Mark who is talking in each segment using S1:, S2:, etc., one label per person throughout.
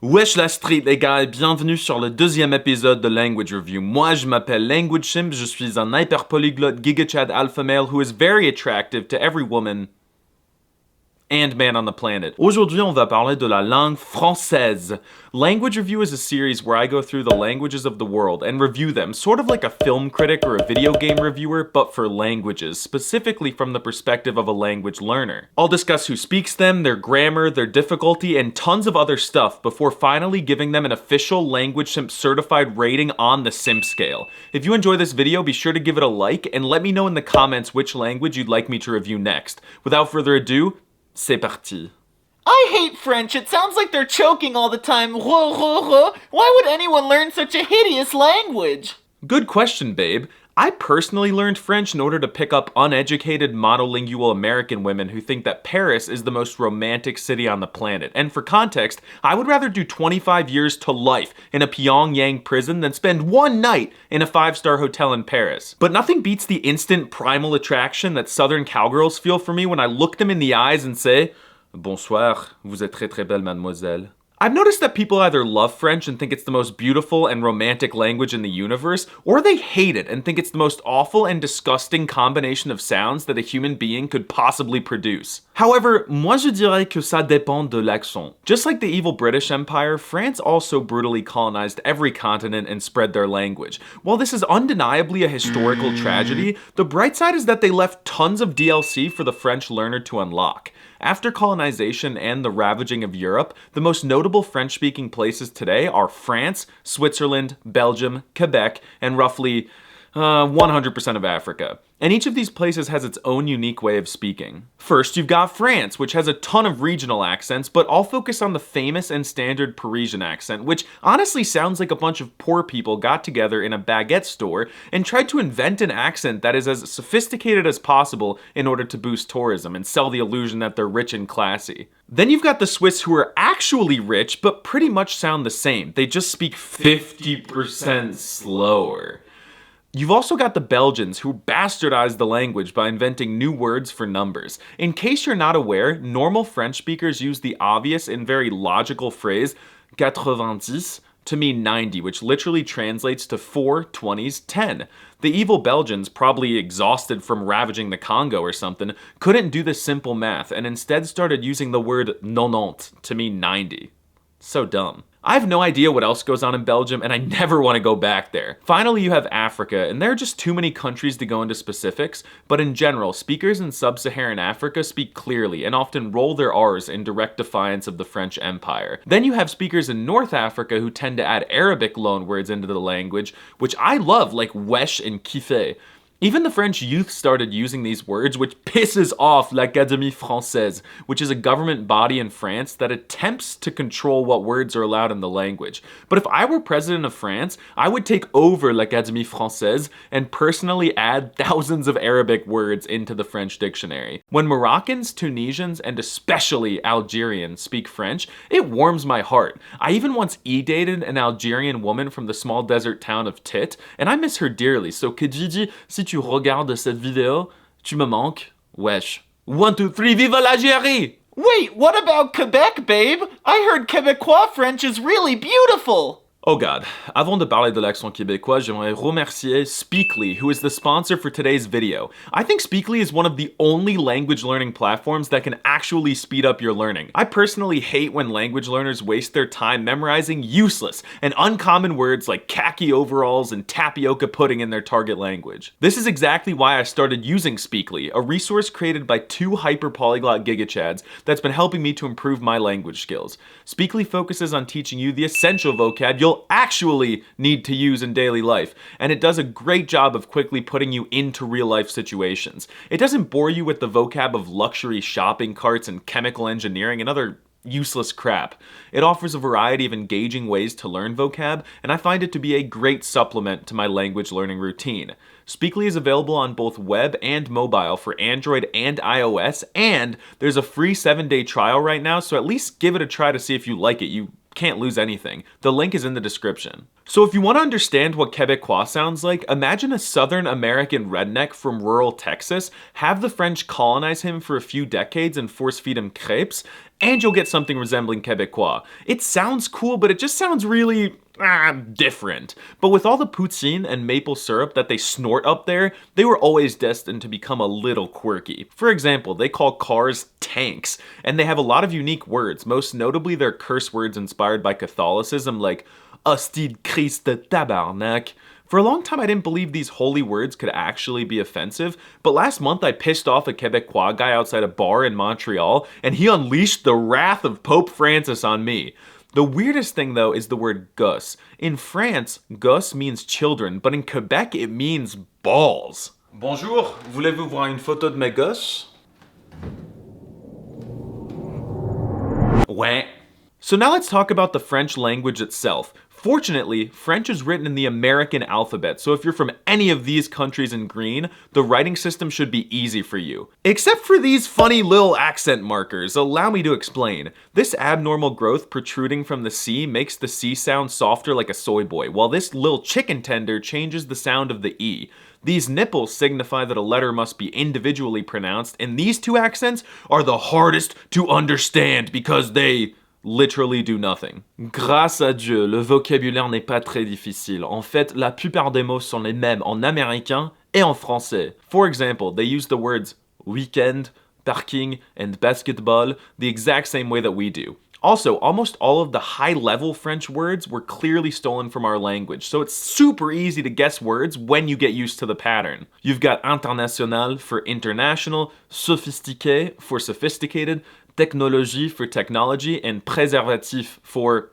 S1: Wesh la street les gars et bienvenue sur le deuxième épisode de Language Review. Moi je m'appelle Language Simp, je suis un hyperpolyglot gigachad alpha male who is very attractive to every woman and man on the planet. Aujourd'hui on va parler de la langue française. Language Review is a series where I go through the languages of the world and review them, sort of like a film critic or a video game reviewer, but for languages, specifically from the perspective of a language learner. I'll discuss who speaks them, their grammar, their difficulty, and tons of other stuff before finally giving them an official Language Simp certified rating on the Simp scale. If you enjoy this video, be sure to give it a like and let me know in the comments which language you'd like me to review next. Without further ado, c'est parti.
S2: I hate French. It sounds like they're choking all the time. Why would anyone learn such a hideous language?
S1: Good question, babe. I personally learned French in order to pick up uneducated monolingual American women who think that Paris is the most romantic city on the planet. And for context, I would rather do 25 years to life in a Pyongyang prison than spend one night in a 5-star hotel in Paris. But nothing beats the instant primal attraction that Southern cowgirls feel for me when I look them in the eyes and say, "Bonsoir, vous êtes très très belle, mademoiselle." I've noticed that people either love French and think it's the most beautiful and romantic language in the universe, or they hate it and think it's the most awful and disgusting combination of sounds that a human being could possibly produce. However, moi je dirais que ça dépend de l'accent. Just like the evil British Empire, France also brutally colonized every continent and spread their language. While this is undeniably a historical tragedy, the bright side is that they left tons of DLC for the French learner to unlock. After colonization and the ravaging of Europe, the most notable French-speaking places today are France, Switzerland, Belgium, Quebec, and roughly 100% of Africa. And each of these places has its own unique way of speaking. First, you've got France, which has a ton of regional accents, but I'll focus on the famous and standard Parisian accent, which honestly sounds like a bunch of poor people got together in a baguette store and tried to invent an accent that is as sophisticated as possible in order to boost tourism and sell the illusion that they're rich and classy. Then you've got the Swiss who are actually rich, but pretty much sound the same. They just speak 50% slower. You've also got the Belgians who bastardized the language by inventing new words for numbers. In case you're not aware, normal French speakers use the obvious and very logical phrase 90 to mean 90, which literally translates to 4 20s 10. The evil Belgians, probably exhausted from ravaging the Congo or something, couldn't do this simple math and instead started using the word 90 to mean 90. So dumb. I have no idea what else goes on in Belgium, and I never want to go back there. Finally, you have Africa, and there are just too many countries to go into specifics, but in general, speakers in sub-Saharan Africa speak clearly and often roll their R's in direct defiance of the French Empire. Then you have speakers in North Africa who tend to add Arabic loanwords into the language, which I love, like wesh and kiffe. Even the French youth started using these words, which pisses off l'Académie Française, which is a government body in France that attempts to control what words are allowed in the language. But if I were president of France, I would take over l'Académie Française and personally add thousands of Arabic words into the French dictionary. When Moroccans, Tunisians, and especially Algerians speak French, it warms my heart. I even once e-dated an Algerian woman from the small desert town of Tit, and I miss her dearly, so Kijiji, si tu regardes cette vidéo, tu me manques, wesh. 1, 2, 3, vive l'Algérie!
S2: Wait, what about Quebec, babe? I heard Quebecois French is really beautiful.
S1: Oh god, avant de parler de l'accent québécois, j'aimerais remercier Speakly, who is the sponsor for today's video. I think Speakly is one of the only language learning platforms that can actually speed up your learning. I personally hate when language learners waste their time memorizing useless and uncommon words like khaki overalls and tapioca pudding in their target language. This is exactly why I started using Speakly, a resource created by 2 hyperpolyglot gigachads that's been helping me to improve my language skills. Speakly focuses on teaching you the essential vocab you'll actually need to use in daily life, and it does a great job of quickly putting you into real life situations. It doesn't bore you with the vocab of luxury shopping carts and chemical engineering and other useless crap. It offers a variety of engaging ways to learn vocab, and I find it to be a great supplement to my language learning routine. Speakly is available on both web and mobile for Android and iOS, and there's a free 7-day trial right now, so at least give it a try to see if you like it. You can't lose anything. The link is in the description. So if you want to understand what Québécois sounds like, imagine a Southern American redneck from rural Texas, have the French colonize him for a few decades and force feed him crepes, and you'll get something resembling Québécois. It sounds cool, but it just sounds really different. But with all the poutine and maple syrup that they snort up there, they were always destined to become a little quirky. For example, they call cars tanks, and they have a lot of unique words, most notably their curse words inspired by Catholicism like Hostie de Christ de tabarnak. For a long time, I didn't believe these holy words could actually be offensive, but last month I pissed off a Québécois guy outside a bar in Montreal, and he unleashed the wrath of Pope Francis on me. The weirdest thing, though, is the word gosse. In France, gosse means children, but in Quebec, it means balls.
S3: Bonjour, voulez-vous voir une photo de mes gosses?
S1: Ouais. So now let's talk about the French language itself. Fortunately, French is written in the American alphabet, so if you're from any of these countries in green, the writing system should be easy for you. Except for these funny little accent markers. Allow me to explain. This abnormal growth protruding from the C makes the C sound softer like a soy boy, while this little chicken tender changes the sound of the E. These nipples signify that a letter must be individually pronounced, and these two accents are the hardest to understand because they literally do nothing. Grâce à Dieu, le vocabulaire n'est pas très difficile. En fait, la plupart des mots sont les mêmes en américain et en français. For example, they use the words weekend, parking, and basketball the exact same way that we do. Also, almost all of the high-level French words were clearly stolen from our language, so it's super easy to guess words when you get used to the pattern. You've got international for international, sophistiqué for sophisticated, technologie for technology, and préservatif for...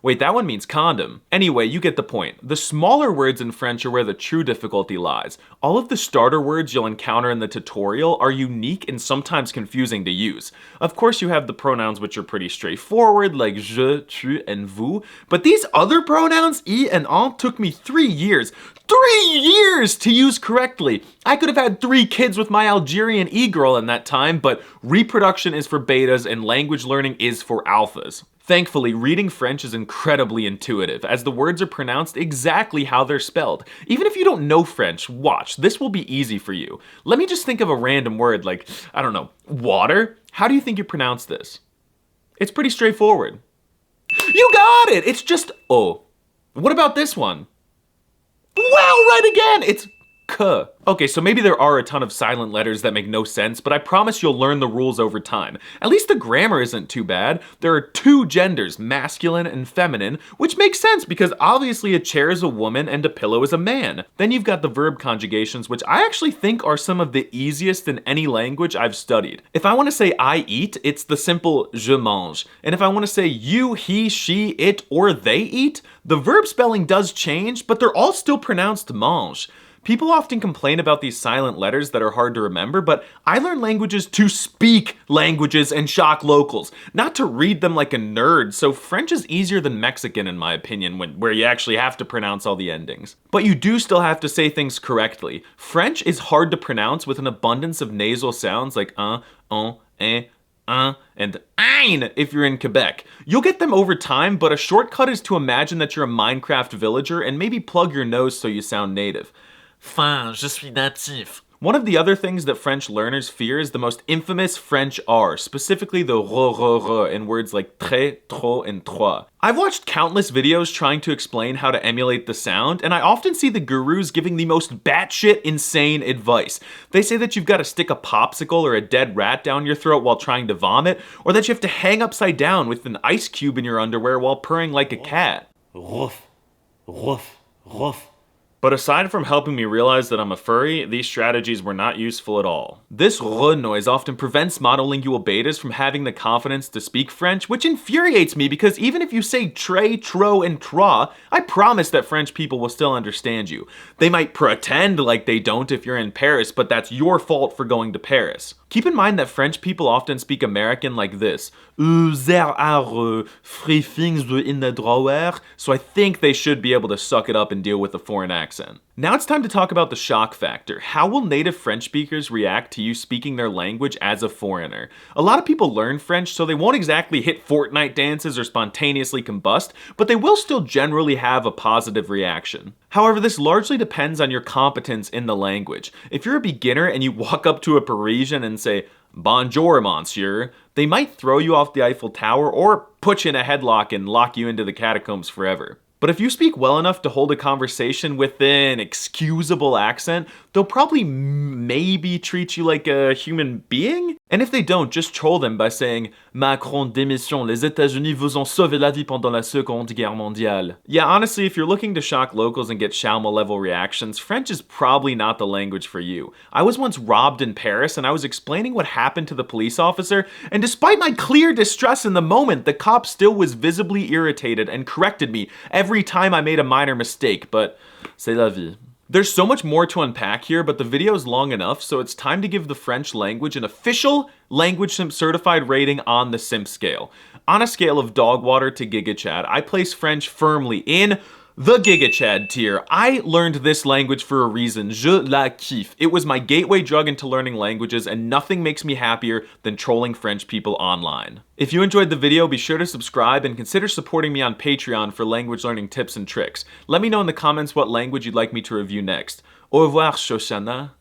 S1: Wait, that one means condom. Anyway, you get the point. The smaller words in French are where the true difficulty lies. All of the starter words you'll encounter in the tutorial are unique and sometimes confusing to use. Of course, you have the pronouns which are pretty straightforward, like je, tu, and vous, but these other pronouns, I and en, took me 3 years. 3 years to use correctly. I could have had 3 kids with my Algerian e-girl in that time, but reproduction is for betas and language learning is for alphas. Thankfully, reading French is incredibly intuitive, as the words are pronounced exactly how they're spelled. Even if you don't know French, watch, this will be easy for you. Let me just think of a random word like, I don't know, water? How do you think you pronounce this? It's pretty straightforward. You got it! It's just oh. What about this one? Well, right again! It's k. Okay, so maybe there are a ton of silent letters that make no sense, but I promise you'll learn the rules over time. At least the grammar isn't too bad. There are 2 genders, masculine and feminine, which makes sense because obviously a chair is a woman and a pillow is a man. Then you've got the verb conjugations, which I actually think are some of the easiest in any language I've studied. If I want to say I eat, it's the simple je mange. And if I want to say you, he, she, it, or they eat, the verb spelling does change, but they're all still pronounced mange. People often complain about these silent letters that are hard to remember, but I learned languages to speak languages and shock locals, not to read them like a nerd, so French is easier than Mexican in my opinion, where you actually have to pronounce all the endings. But you do still have to say things correctly. French is hard to pronounce with an abundance of nasal sounds like and ein if you're in Quebec. You'll get them over time, but a shortcut is to imagine that you're a Minecraft villager and maybe plug your nose so you sound native.
S2: Fin, je suis natif.
S1: One of the other things that French learners fear is the most infamous French R, specifically the r in words like très, trop, and trois. I've watched countless videos trying to explain how to emulate the sound, and I often see the gurus giving the most batshit insane advice. They say that you've got to stick a popsicle or a dead rat down your throat while trying to vomit, or that you have to hang upside down with an ice cube in your underwear while purring like a cat.
S3: Ruff, ruff, ruff.
S1: But aside from helping me realize that I'm a furry, these strategies were not useful at all. This r noise often prevents monolingual betas from having the confidence to speak French, which infuriates me because even if you say tre, tro, and tra, I promise that French people will still understand you. They might pretend like they don't if you're in Paris, but that's your fault for going to Paris. Keep in mind that French people often speak American like this. There are free things in the drawer, so I think they should be able to suck it up and deal with a foreign accent. Now it's time to talk about the shock factor. How will native French speakers react to you speaking their language as a foreigner? A lot of people learn French, so they won't exactly hit Fortnite dances or spontaneously combust, but they will still generally have a positive reaction. However, this largely depends on your competence in the language. If you're a beginner and you walk up to a Parisian and say, "Bonjour, monsieur," they might throw you off the Eiffel Tower or put you in a headlock and lock you into the catacombs forever. But if you speak well enough to hold a conversation with an excusable accent, they'll probably maybe treat you like a human being? And if they don't, just troll them by saying, "Macron démission, les États-Unis vous ont sauvé la vie pendant la Seconde Guerre mondiale." Yeah, honestly, if you're looking to shock locals and get Shalma level reactions, French is probably not the language for you. I was once robbed in Paris and I was explaining what happened to the police officer, and despite my clear distress in the moment, the cop still was visibly irritated and corrected me every time I made a minor mistake, but c'est la vie. There's so much more to unpack here, but the video is long enough, so it's time to give the French language an official language certified rating on the Simp scale. On a scale of dog water to gigachad, I place French firmly in the gigachad tier. I learned this language for a reason. Je la kiffe. It was my gateway drug into learning languages, and nothing makes me happier than trolling French people online. If you enjoyed the video, be sure to subscribe and consider supporting me on Patreon for language learning tips and tricks. Let me know in the comments what language you'd like me to review next. Au revoir, Shoshana.